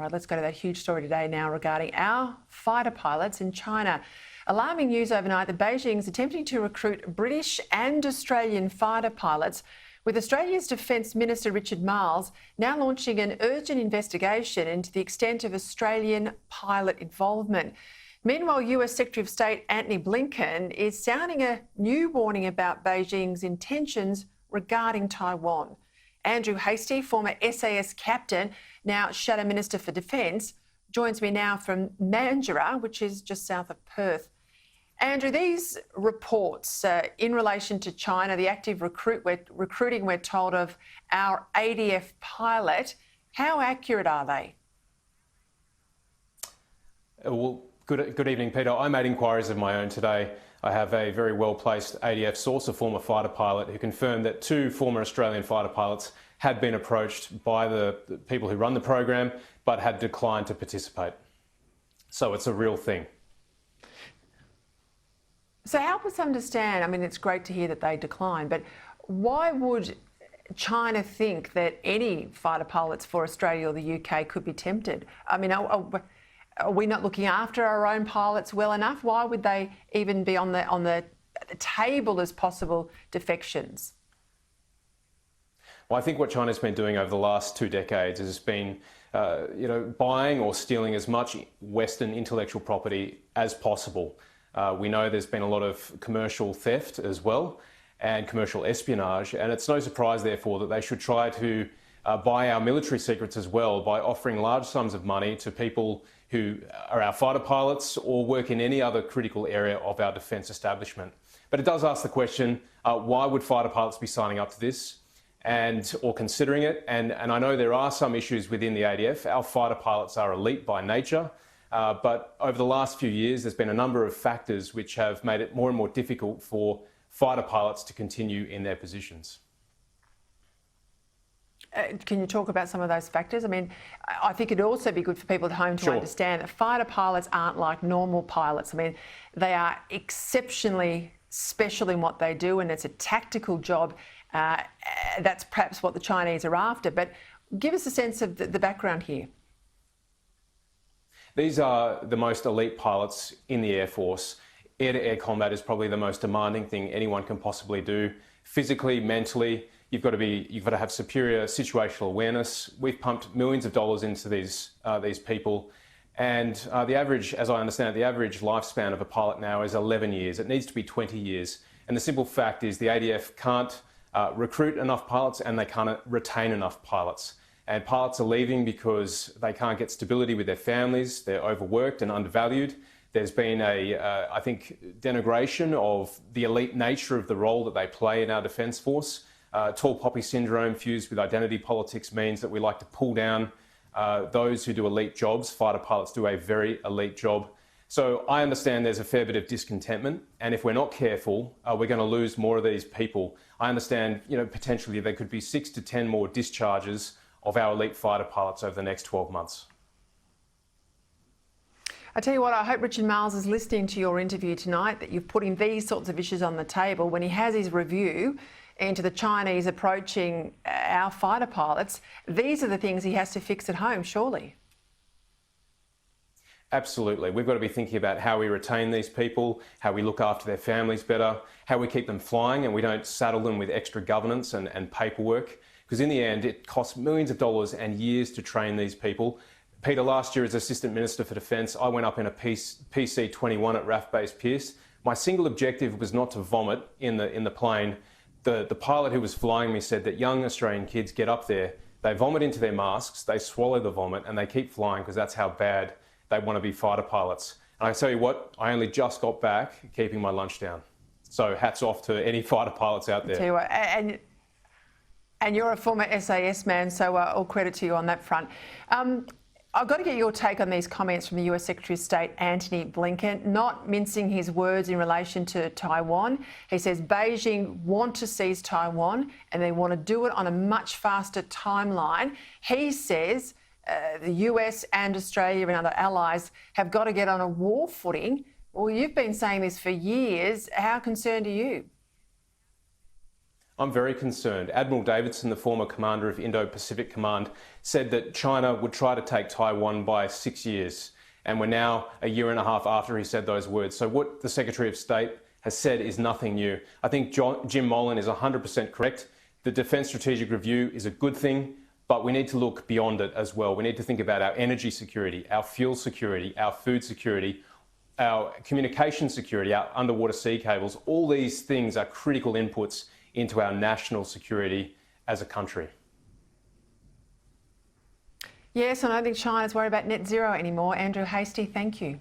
All right, let's go to that huge story today now regarding our fighter pilots in China. Alarming news overnight that Beijing's attempting to recruit British and Australian fighter pilots, with Australia's Defence Minister Richard Marles now launching an urgent investigation into the extent of Australian pilot involvement. Meanwhile, US Secretary of State Antony Blinken is sounding a new warning about Beijing's intentions regarding Taiwan. Andrew Hastie, former SAS captain, now Shadow Minister for Defence, joins me now from Mandurah, which is just south of Perth. Andrew, these reports in relation to China, the active recruiting we're told of our ADF pilot, how accurate are they? Well, good evening, Peter. I made inquiries of my own today. I have a very well-placed ADF source, a former fighter pilot, who confirmed that 2 former Australian fighter pilots had been approached by the people who run the program, but had declined to participate. So it's a real thing. So help us understand, I mean, it's great to hear that they declined, but why would China think that any fighter pilots for Australia or the UK could be tempted? I mean, are we not looking after our own pilots well enough? Why would they even be on the table as possible defections? Well, I think what China's been doing over the last 2 decades has been, buying or stealing as much Western intellectual property as possible. We know there's been a lot of commercial theft as well and commercial espionage, and it's no surprise, therefore, that they should try to buy our military secrets as well by offering large sums of money to people who are our fighter pilots or work in any other critical area of our defence establishment. But it does ask the question, why would fighter pilots be signing up to this or considering it? And I know there are some issues within the ADF. Our fighter pilots are elite by nature, but over the last few years, there's been a number of factors which have made it more and more difficult for fighter pilots to continue in their positions. Can you talk about some of those factors? I mean, I think it'd also be good for people at home to understand that fighter pilots aren't like normal pilots. I mean, they are exceptionally special in what they do, and it's a tactical job. That's perhaps what the Chinese are after. But give us a sense of the background here. These are the most elite pilots in the Air Force. Air-to-air combat is probably the most demanding thing anyone can possibly do. Physically, mentally, you've got to have superior situational awareness. We've pumped millions of dollars into these people, and the average, as I understand it, the average lifespan of a pilot now is 11 years. It needs to be 20 years. And the simple fact is the ADF can't recruit enough pilots and they can't retain enough pilots. And pilots are leaving because they can't get stability with their families. They're overworked and undervalued. There's been I think, denigration of the elite nature of the role that they play in our defence force. Tall poppy syndrome fused with identity politics means that we like to pull down those who do elite jobs. Fighter pilots do a very elite job. So I understand there's a fair bit of discontentment, and if we're not careful, we're going to lose more of these people. I understand, potentially there could be 6 to 10 more discharges of our elite fighter pilots over the next 12 months. I tell you what, I hope Richard Marles is listening to your interview tonight, that you're putting these sorts of issues on the table when he has his review into the Chinese approaching our fighter pilots. These are the things he has to fix at home, surely. Absolutely. We've got to be thinking about how we retain these people, how we look after their families better, how we keep them flying and we don't saddle them with extra governance and paperwork. Because in the end, it costs millions of dollars and years to train these people. Peter, last year as Assistant Minister for Defence, I went up in a PC-21 at RAF Base Pearce. My single objective was not to vomit in the plane. The pilot who was flying me said that young Australian kids get up there, they vomit into their masks, they swallow the vomit and they keep flying because that's how bad they want to be fighter pilots. And I tell you what, I only just got back keeping my lunch down. So hats off to any fighter pilots out there. I tell you what, and you're a former SAS man, so all credit to you on that front. I've got to get your take on these comments from the US Secretary of State Antony Blinken, not mincing his words in relation to Taiwan. He says Beijing want to seize Taiwan and they want to do it on a much faster timeline. He says the US and Australia and other allies have got to get on a war footing. Well, you've been saying this for years. How concerned are you? I'm very concerned. Admiral Davidson, the former commander of Indo-Pacific Command, said that China would try to take Taiwan by 6 years. And we're now a year and a half after he said those words. So what the Secretary of State has said is nothing new. I think Jim Molan is 100% correct. The Defence Strategic Review is a good thing, but we need to look beyond it as well. We need to think about our energy security, our fuel security, our food security, our communication security, our underwater sea cables. All these things are critical inputs into our national security as a country. Yes, I don't think China's worried about net zero anymore. Andrew Hastie, thank you.